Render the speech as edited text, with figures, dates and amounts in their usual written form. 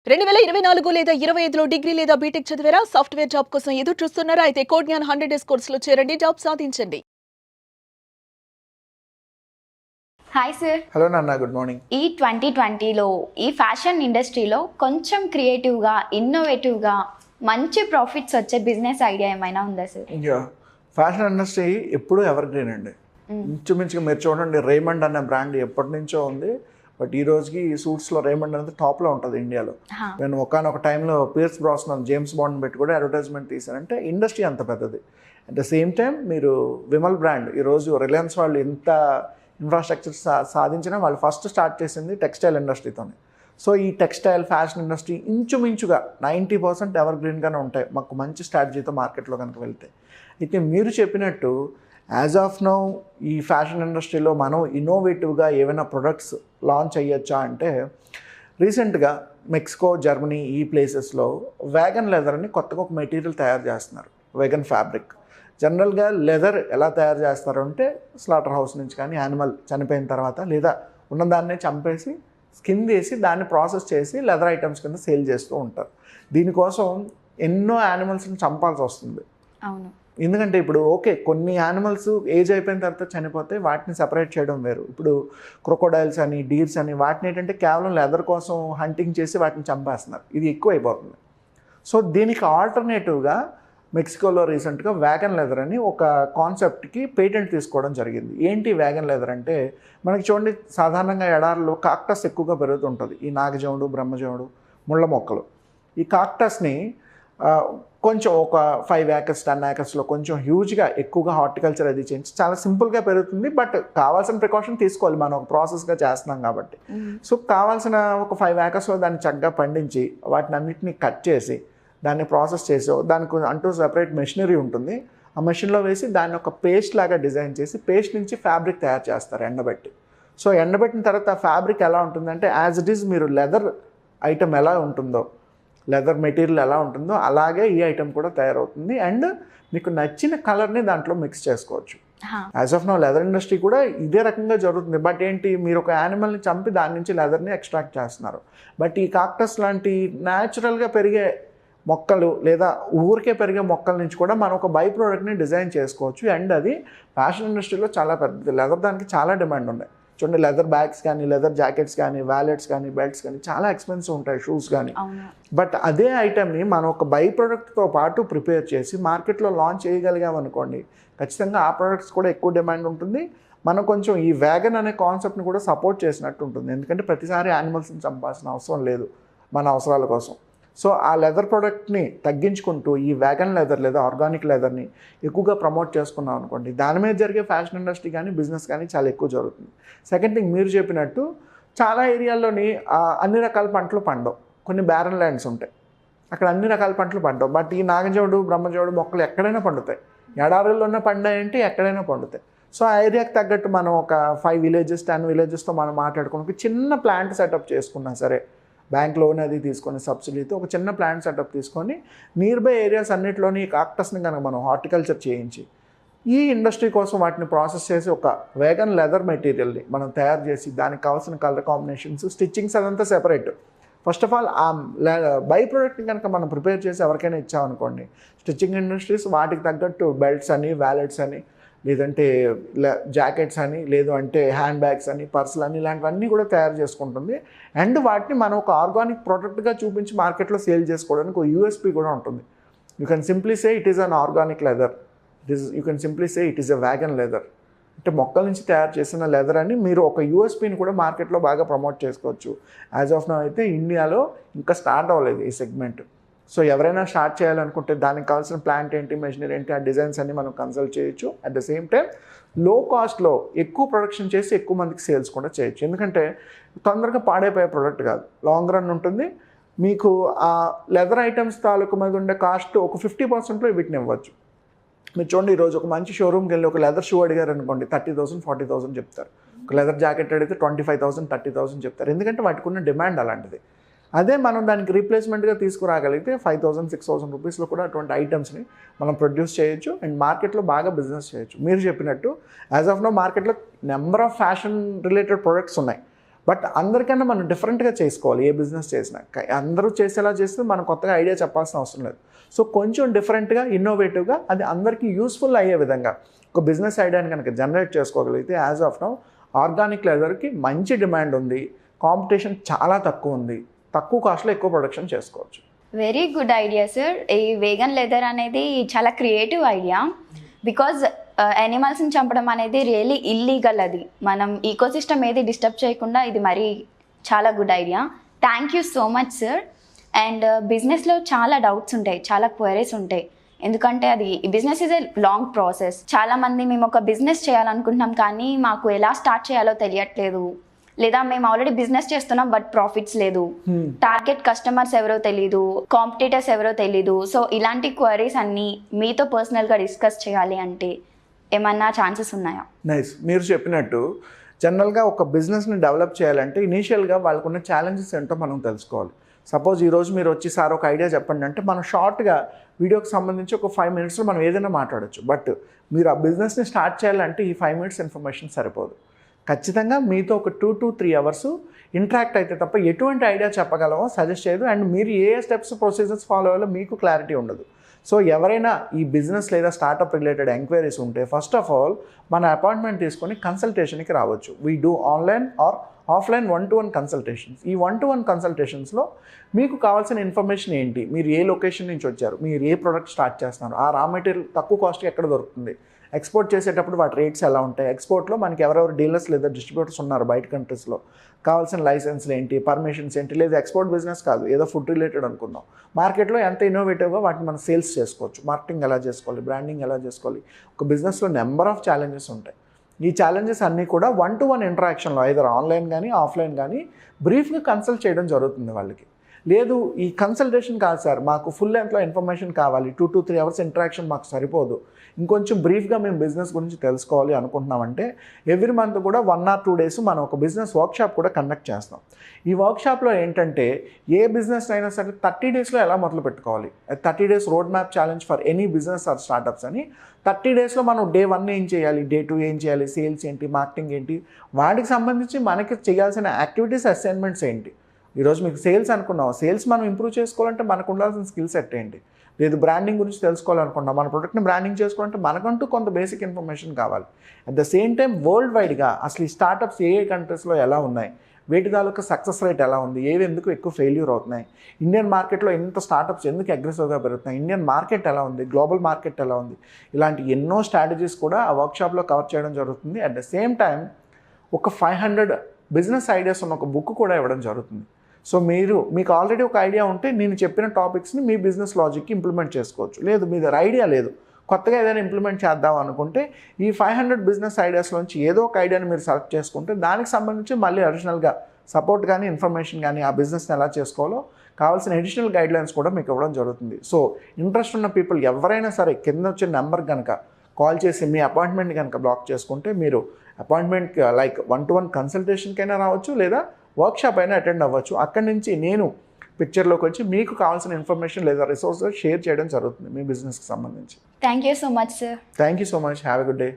2024 లేదా 25లో డిగ్రీ లేదా బీటెక్ చదివారా? సాఫ్ట్‌వేర్ జాబ్ కోసం ఎదురు చూస్తున్నారా? అయితే కోడ్‌జ్ఞాన్ 100 డేస్ కోర్సులో చేరండి. జాబ్ సాధించండి. Hi sir. హలో నాన్న, గుడ్ మార్నింగ్. ఈ 2020లో ఈ ఫ్యాషన్ ఇండస్ట్రీలో కొంచెం క్రియేటివ్గా, ఇన్నోవేటివ్గా మంచి ప్రాఫిట్స్ వచ్చే బిజినెస్ ఐడియా ఏమైనా ఉందా సార్? ఇంకా ఫ్యాషన్ ఇండస్ట్రీ ఎప్పుడూ ఎవర్ గ్రీన్ అండి. ఇంచుమించుగా మీరు చూడండి, రేమండ్ అనే బ్రాండ్ ఎప్పటి నుంచో ఉంది. బట్ ఈ రోజుకి ఈ సూట్స్లో రేమండ్ అనేది టాప్లో ఉంటుంది ఇండియాలో. నేను ఒకనొక టైంలో పియర్స్ బ్రాస్నన్, జేమ్స్ బాండ్ పెట్టి కూడా అడ్వర్టైజ్మెంట్ తీశానంటే ఇండస్ట్రీ అంత పెద్దది. అట్ ద సేమ్ టైం మీరు విమల్ బ్రాండ్, ఈరోజు రిలయన్స్ వాళ్ళు ఎంత ఇన్ఫ్రాస్ట్రక్చర్ సాధించినా వాళ్ళు ఫస్ట్ స్టార్ట్ చేసింది టెక్స్టైల్ ఇండస్ట్రీతోనే. సో ఈ టెక్స్టైల్ ఫ్యాషన్ ఇండస్ట్రీ ఇంచుమించుగా 90% ఎవర్ గ్రీన్గానే ఉంటాయి మాకు మంచి స్ట్రాటజీతో మార్కెట్లో కనుక వెళ్తే. అయితే మీరు చెప్పినట్టు యాజ్ ఆఫ్ నౌ ఈ ఫ్యాషన్ ఇండస్ట్రీలో మనం ఇన్నోవేటివ్గా ఏమైనా ప్రొడక్ట్స్ లాంచ్ అయ్యొచ్చా అంటే, రీసెంట్గా మెక్సికో, జర్మనీ ఈ ప్లేసెస్లో వేగన్ లెదర్ అని కొత్తగా ఒక మెటీరియల్ తయారు చేస్తున్నారు. Vegan fabric. జనరల్గా లెదర్ ఎలా తయారు చేస్తారు అంటే, స్లాటర్ హౌస్ నుంచి కానీ యానిమల్ చనిపోయిన తర్వాత లేదా ఉన్నదాన్నే చంపేసి స్కిన్ తీసి దాన్ని ప్రాసెస్ చేసి లెదర్ ఐటమ్స్ కింద సేల్ చేస్తూ ఉంటారు. దీనికోసం ఎన్నో యానిమల్స్ని చంపాల్సి వస్తుంది. అవును. ఎందుకంటే ఇప్పుడు ఓకే, కొన్ని యానిమల్స్ ఏజ్ అయిపోయిన తర్వాత చనిపోతే వాటిని సెపరేట్ చేయడం వేరు. ఇప్పుడు క్రొకోడైల్స్ అని, డీర్స్ అని వాటిని ఏంటంటే కేవలం లెదర్ కోసం హంటింగ్ చేసి వాటిని చంపేస్తున్నారు. ఇది ఎక్కువ అయిపోతుంది. సో దీనికి ఆల్టర్నేటివ్గా మెక్సికోలో రీసెంట్గా వ్యాగన్ లెదర్ అని ఒక కాన్సెప్ట్కి పేటెంట్ తీసుకోవడం జరిగింది. ఏంటి వ్యాగన్ లెదర్ అంటే, మనకి చూడండి సాధారణంగా ఎడారిలో కాక్టస్ ఎక్కువగా పెరుగుతుంటుంది. ఈ నాగజముడు, బ్రహ్మజముడు, ముళ్ళ మొక్కలు. ఈ కాక్టస్ని కొంచెం ఒక 5 acres 10 acresలో కొంచెం హ్యూజ్గా ఎక్కువగా హార్టికల్చర్ అది చేయించి చాలా సింపుల్గా పెరుగుతుంది. బట్ కావాల్సిన ప్రికాషన్ తీసుకోవాలి, మనం ఒక ప్రాసెస్గా చేస్తున్నాం కాబట్టి. సో కావాల్సిన ఒక 5 acresలో దాన్ని చక్కగా పండించి వాటిని అన్నింటినీ కట్ చేసి దాన్ని ప్రాసెస్ చేసి దానికి అంటూ సెపరేట్ మెషినరీ ఉంటుంది. ఆ మెషిన్లో వేసి దాన్ని ఒక పేస్ట్ లాగా డిజైన్ చేసి పేస్ట్ నుంచి ఫ్యాబ్రిక్ తయారు చేస్తారు ఎండబెట్టి. సో ఎండబెట్టిన తర్వాత ఆ ఫ్యాబ్రిక్ ఎలా ఉంటుందంటే, యాజ్ ఇట్ ఈజ్ మీరు లెదర్ ఐటమ్ ఎలా ఉంటుందో, లెదర్ మెటీరియల్ ఎలా ఉంటుందో అలాగే ఈ ఐటమ్ కూడా తయారవుతుంది. అండ్ మీకు నచ్చిన కలర్ని దాంట్లో మిక్స్ చేసుకోవచ్చు. As of now leather industry కూడా ఇదే రకంగా జరుగుతుంది. బట్ ఏంటి, మీరు ఒక యానిమల్ని చంపి దాని నుంచి లెదర్ని ఎక్స్ట్రాక్ట్ చేస్తున్నారు. బట్ ఈ కాక్టస్ లాంటి న్యాచురల్గా పెరిగే మొక్కలు లేదా ఊరికే పెరిగే మొక్కల నుంచి కూడా మనం ఒక బై ప్రోడక్ట్ని డిజైన్ చేసుకోవచ్చు. అండ్ అది ఫ్యాషన్ ఇండస్ట్రీలో చాలా పెద్దది. లెదర్ దానికి చాలా డిమాండ్ ఉంది. చూడండి, లెదర్ బ్యాగ్స్ కానీ, లెదర్ జాకెట్స్ కానీ, వ్యాలెట్స్ కానీ, బెల్ట్స్ కానీ చాలా ఎక్స్పెన్సివ్ ఉంటాయి, షూస్ కానీ. బట్ అదే ఐటమ్ని మనం ఒక బై ప్రోడక్ట్తో పాటు ప్రిపేర్ చేసి మార్కెట్లో లాంచ్ చేయగలిగామనుకోండి, ఖచ్చితంగా ఆ ప్రోడక్ట్స్ కూడా ఎక్కువ డిమాండ్ ఉంటుంది. మనం కొంచెం ఈ వ్యాగన్ అనే కాన్సెప్ట్ని కూడా సపోర్ట్ చేసినట్టు ఉంటుంది. ఎందుకంటే ప్రతిసారి యానిమల్స్ని చంపాల్సిన అవసరం లేదు మన అవసరాల కోసం. సో ఆ లెదర్ ప్రోడక్ట్ని తగ్గించుకుంటూ ఈ వ్యాగన్ లెదర్ లేదా ఆర్గానిక్ లెదర్ని ఎక్కువగా ప్రమోట్ చేసుకున్నాం అనుకోండి, దాని మీద జరిగే ఫ్యాషన్ ఇండస్ట్రీ కానీ బిజినెస్ కానీ చాలా ఎక్కువ జరుగుతుంది. సెకండ్ థింగ్, మీరు చెప్పినట్టు చాలా ఏరియాల్లోని అన్ని రకాల పంటలు పండవు. కొన్ని బ్యారన్ ల్యాండ్స్ ఉంటాయి, అక్కడ అన్ని రకాల పంటలు పండవు. బట్ ఈ నాగజవుడు, బ్రహ్మజవుడు మొక్కలు ఎక్కడైనా పండుతాయి. ఎడారుల్లోనే పండాయంటే ఎక్కడైనా పండుతాయి. సో ఆ ఏరియాకి తగ్గట్టు మనం ఒక 5 villages 10 villagesతో మనం మాట్లాడుకుని ఒక చిన్న ప్లాంట్ సెటప్ చేసుకున్నా సరే, బ్యాంక్ లోన్ అది తీసుకొని సబ్సిడీతో ఒక చిన్న ప్లాంట్ సెటప్ తీసుకొని నియర్ బై ఏరియాస్ అన్నింటిలోని కాక్టస్ని కనుక మనం హార్టికల్చర్ చేయించి ఈ ఇండస్ట్రీ కోసం వాటిని ప్రాసెస్ చేసి ఒక వేగన్ లెదర్ మెటీరియల్ని మనం తయారు చేసి దానికి కావాల్సిన కలర్ కాంబినేషన్స్, స్టిచ్చింగ్స్ అదంతా సెపరేట్. ఫస్ట్ ఆఫ్ ఆల్ ఆ బై ప్రోడక్ట్ని కనుక మనం ప్రిపేర్ చేసి ఎవరికైనా ఇచ్చామనుకోండి, స్టిచ్చింగ్ ఇండస్ట్రీస్ వాటికి తగ్గట్టు బెల్ట్స్ అని, వ్యాలెట్స్ అని, లేదంటే జాకెట్స్ అని, లేదు అంటే హ్యాండ్ బ్యాగ్స్ అని, పర్సులు అని, ఇలాంటివన్నీ కూడా తయారు చేసుకుంటుంది. అండ్ వాటిని మనం ఒక ఆర్గానిక్ ప్రోడక్ట్గా చూపించి మార్కెట్లో సేల్ చేసుకోవడానికి ఒక యూఎస్పీ కూడా ఉంటుంది. You can simply say it is an organic leather, you can simply say it is a wagon leather. అంటే మొక్కల నుంచి తయారు చేసిన లెదర్ అని మీరు ఒక యూఎస్పీని కూడా మార్కెట్లో బాగా ప్రమోట్ చేసుకోవచ్చు. యాజ్ ఆఫ్ నౌ అయితే ఇండియాలో ఇంకా స్టార్ట్ అవ్వలేదు ఈ సెగ్మెంట్. సో ఎవరైనా స్టార్ట్ చేయాలనుకుంటే దానికి కావాల్సిన ప్లాంట్ ఏంటి, మెషినరీ ఏంటి, ఆ డిజైన్స్ అన్ని మనం కన్సల్ట్ చేయొచ్చు. అట్ ద సేమ్ టైం లో కాస్ట్లో ఎక్కువ ప్రొడక్షన్ చేసి ఎక్కువ మందికి సేల్స్ కూడా చేయొచ్చు. ఎందుకంటే తొందరగా పాడైపోయే ప్రోడక్ట్ కాదు, లాంగ్ రన్ ఉంటుంది. మీకు ఆ లెదర్ ఐటమ్స్ తాలూకు మీద ఉండే కాస్ట్ ఒక 50%లో వీటిని ఇవ్వచ్చు. మీరు చూడండి, ఈరోజు ఒక మంచి షోరూమ్కి వెళ్ళి ఒక లెదర్ షూ అడిగారు అనుకోండి, 30,000 40,000 చెప్తారు. ఒక లెదర్ జాకెట్ అడిగితే 25,000 30,000 చెప్తారు. ఎందుకంటే వాటికి ఉన్న డిమాండ్ అలాంటిది. అదే మనం దానికి రీప్లేస్మెంట్గా తీసుకురాగలిగితే 5,000 6,000 రూపీస్లో కూడా అటువంటి ఐటమ్స్ని మనం ప్రొడ్యూస్ చేయొచ్చు అండ్ మార్కెట్లో బాగా బిజినెస్ చేయొచ్చు. మీరు చెప్పినట్టు యాజ్ ఆఫ్ నో మార్కెట్లో number of fashion related products ఉన్నాయి. బట్ అందరికన్నా మనం డిఫరెంట్గా చేసుకోవాలి. ఏ బిజినెస్ చేసినా అందరూ చేసేలా చేస్తే మనం కొత్తగా ఐడియా చెప్పాల్సిన అవసరం లేదు. సో కొంచెం డిఫరెంట్గా, ఇన్నోవేటివ్గా, అది అందరికీ యూస్ఫుల్ అయ్యే విధంగా ఒక బిజినెస్ ఐడియాని కనుక జనరేట్ చేసుకోగలిగితే యాజ్ ఆఫ్ నౌ ఆర్గానిక్ లెదర్కి మంచి డిమాండ్ ఉంది, కాంపిటీషన్ చాలా తక్కువ ఉంది, తక్కువ కాస్ట్లో ఎక్కువ ప్రొడక్షన్ చేసుకోవచ్చు. Very good idea sir. ఈ వేగన్ లెదర్ అనేది చాలా క్రియేటివ్ ఐడియా. బికాజ్ యానిమల్స్ని చంపడం అనేది రియలీ ఇల్లీగల్. అది మనం ఈకోసిస్టమ్ ఏది డిస్టర్బ్ చేయకుండా ఇది మరీ చాలా good idea. Thank you so much sir. And బిజినెస్లో చాలా డౌట్స్ ఉంటాయి, చాలా క్వైరీస్ ఉంటాయి. ఎందుకంటే అది business is a long process. చాలామంది మేము ఒక బిజినెస్ చేయాలనుకుంటున్నాం కానీ మాకు ఎలా స్టార్ట్ చేయాలో తెలియట్లేదు, లేదా మేము ఆల్రెడీ బిజినెస్ చేస్తున్నాం బట్ ప్రాఫిట్స్ లేదు, టార్గెట్ కస్టమర్స్ ఎవరో తెలీదు, కాంపిటీటర్స్ ఎవరో తెలీదు. సో ఇలాంటి క్వైరీస్ అన్నీ మీతో పర్సనల్గా డిస్కస్ చేయాలి అంటే ఏమన్నా ఛాన్సెస్ ఉన్నాయా? నైస్. మీరు చెప్పినట్టు జనరల్గా ఒక బిజినెస్ని డెవలప్ చేయాలంటే ఇనీషియల్గా వాళ్ళకున్న ఛాలెంజెస్ ఏంటో మనం తెలుసుకోవాలి. సపోజ్ ఈరోజు మీరు వచ్చి సార్ ఒక ఐడియా చెప్పండి అంటే మనం షార్ట్గా వీడియోకి సంబంధించి ఒక 5 minutesలో మనం ఏదైనా మాట్లాడచ్చు. బట్ మీరు ఆ బిజినెస్ని స్టార్ట్ చేయాలంటే ఈ 5 minutes ఇన్ఫర్మేషన్ సరిపోదు. ఖచ్చితంగా మీతో ఒక 2 to 3 hours ఇంటరాక్ట్ అయితే తప్ప ఎటువంటి ఐడియా చెప్పగలమో సజెస్ట్ చేయదు. అండ్ మీరు ఏ స్టెప్స్, ప్రొసీజర్స్ ఫాలో అవ్వాలో మీకు క్లారిటీ ఉండదు. సో ఎవరైనా ఈ బిజినెస్ లేదా స్టార్టప్ రిలేటెడ్ ఎంక్వైరీస్ ఉంటే ఫస్ట్ ఆఫ్ ఆల్ మన అపాయింట్మెంట్ తీసుకొని కన్సల్టేషన్కి రావచ్చు. We do online or offline 1-to-1 consultations. ఈ 1-to-1 కన్సల్టేషన్స్లో మీకు కావాల్సిన ఇన్ఫర్మేషన్ ఏంటి, మీరు ఏ లొకేషన్ నుంచి వచ్చారు, మీరు ఏ ప్రోడక్ట్ స్టార్ట్ చేస్తున్నారు, ఆ రా మెటీరియల్ తక్కువ కాస్ట్కి ఎక్కడ దొరుకుతుంది, ఎక్స్పోర్ట్ చేసేటప్పుడు వాటి రేట్స్ ఎలా ఉంటాయి, ఎక్స్పోర్ట్లో మనకి ఎవరెవరు డీలర్స్ లేదా డిస్ట్రిబ్యూటర్స్ ఉన్నారు బయట కంట్రీస్లో, కావాల్సిన లైసెన్స్లు ఏంటి, పర్మిషన్స్ ఏంటి, లేదా ఎక్స్పోర్ట్ బిజినెస్ కాదు ఏదో ఫుడ్ రిలేటెడ్ అనుకుందాం, మార్కెట్లో ఎంత ఇన్నోవేటివ్గా వాటిని మనం సేల్స్ చేసుకోవచ్చు, మార్కెటింగ్ ఎలా చేసుకోవాలి, బ్రాండింగ్ ఎలా చేసుకోవాలి. ఒక బిజినెస్లో నెంబర్ ఆఫ్ ఛాలెంజెస్ ఉంటాయి. ఈ ఛాలెంజెస్ అన్నీ కూడా 1-to-1 ఇంటరాక్షన్లో ఐదర్ ఆన్లైన్ కానీ ఆఫ్లైన్ కానీ బ్రీఫ్గా కన్సల్ట్ చేయడం జరుగుతుంది వాళ్ళకి. లేదు ఈ కన్సల్టేషన్ కాదు సార్, మాకు ఫుల్ లెంత్లో ఇన్ఫర్మేషన్ కావాలి, 2 to 3 hours ఇంటరాక్షన్ మాకు సరిపోదు, ఇంకొంచెం బ్రీఫ్గా మేము బిజినెస్ గురించి తెలుసుకోవాలి అనుకుంటున్నామంటే ఎవ్రీ మంత్ కూడా 1 or 2 days మనం ఒక బిజినెస్ వర్క్షాప్ కూడా కండక్ట్ చేస్తాం. ఈ వర్క్షాప్లో ఏంటంటే ఏ బిజినెస్ అయినా సరే 30 daysలో ఎలా మొదలు పెట్టుకోవాలి, 30 days road map challenge for any business are startups అని 30 daysలో మనం Day 1 ఏం చేయాలి, Day 2 ఏం చేయాలి, సేల్స్ ఏంటి, మార్కెటింగ్ ఏంటి, వాటికి సంబంధించి మనకి చేయాల్సిన యాక్టివిటీస్, అసైన్మెంట్స్ ఏంటి. ఈరోజు మీకు సేల్స్ అనుకున్నాం, సేల్స్ మనం ఇంప్రూవ్ చేసుకోవాలంటే మనకు ఉండాల్సిన స్కిల్ సెట్ ఏంటి, లేదు బ్రాండింగ్ గురించి తెలుసుకోవాలనుకున్నాం, మన ప్రొడక్ట్ని బ్రాండింగ్ చేసుకోవాలంటే మనకంటూ కొంత బేసిక్ ఇన్ఫర్మేషన్ కావాలి. At the same time world వైడ్గా అసలు ఈ స్టార్టప్స్ ఏ కంట్రీస్లో ఎలా ఉన్నాయి, వేటి తాలూకా సక్సెస్ రేట్ ఎలా ఉంది, ఏవి ఎందుకు ఎక్కువ ఫెయిల్యూర్ అవుతున్నాయి, ఇండియన్ మార్కెట్లో ఇంత స్టార్టప్స్ ఎందుకు అగ్రెసివ్గా పెరుగుతున్నాయి, ఇండియన్ మార్కెట్ ఎలా ఉంది, గ్లోబల్ మార్కెట్ ఎలా ఉంది, ఇలాంటి ఎన్నో స్ట్రాటజీస్ కూడా ఆ వర్క్షాప్లో కవర్ చేయడం జరుగుతుంది. అట్ ద సేమ్ టైం ఒక 500 బిజినెస్ ఐడియాస్ ఉన్న ఒక బుక్ కూడా ఇవ్వడం జరుగుతుంది. సో మీకు ఆల్రెడీ ఒక ఐడియా ఉంటే నేను చెప్పిన టాపిక్స్ని మీ బిజినెస్ లాజిక్కి ఇంప్లిమెంట్ చేసుకోవచ్చు. లేదు మీ దగ్గర ఐడియా లేదు, కొత్తగా ఏదైనా ఇంప్లిమెంట్ చేద్దాం అనుకుంటే ఈ 500 బిజినెస్ ఐడియాస్లోంచి ఏదో ఒక ఐడియాని మీరు సెలెక్ట్ చేసుకుంటే దానికి సంబంధించి మళ్ళీ అడిషనల్గా సపోర్ట్ కానీ, ఇన్ఫర్మేషన్ కానీ, ఆ బిజినెస్ని ఎలా చేసుకోవాలో కావాల్సిన అడిషనల్ గైడ్లైన్స్ కూడా మీకు ఇవ్వడం జరుగుతుంది. సో ఇంట్రెస్ట్ ఉన్న పీపుల్ ఎవరైనా సరే కింద వచ్చిన నెంబర్ కనుక కాల్ చేసి మీ అపాయింట్మెంట్ కనుక బ్లాక్ చేసుకుంటే మీరు అపాయింట్మెంట్ లైక్ 1-to-1 కన్సల్టేషన్కైనా రావచ్చు, లేదా వర్క్షాప్ అయినా అటెండ్ అవ్వచ్చు. అక్కడి నుంచి నేను పిక్చర్లోకి వచ్చి మీకు కావాల్సిన ఇన్ఫర్మేషన్ లేదా రిసోర్సెస్ షేర్ చేయడం జరుగుతుంది మీ బిజినెస్కి సంబంధించి. Thank you so much sir. Thank you so much. Have a good day.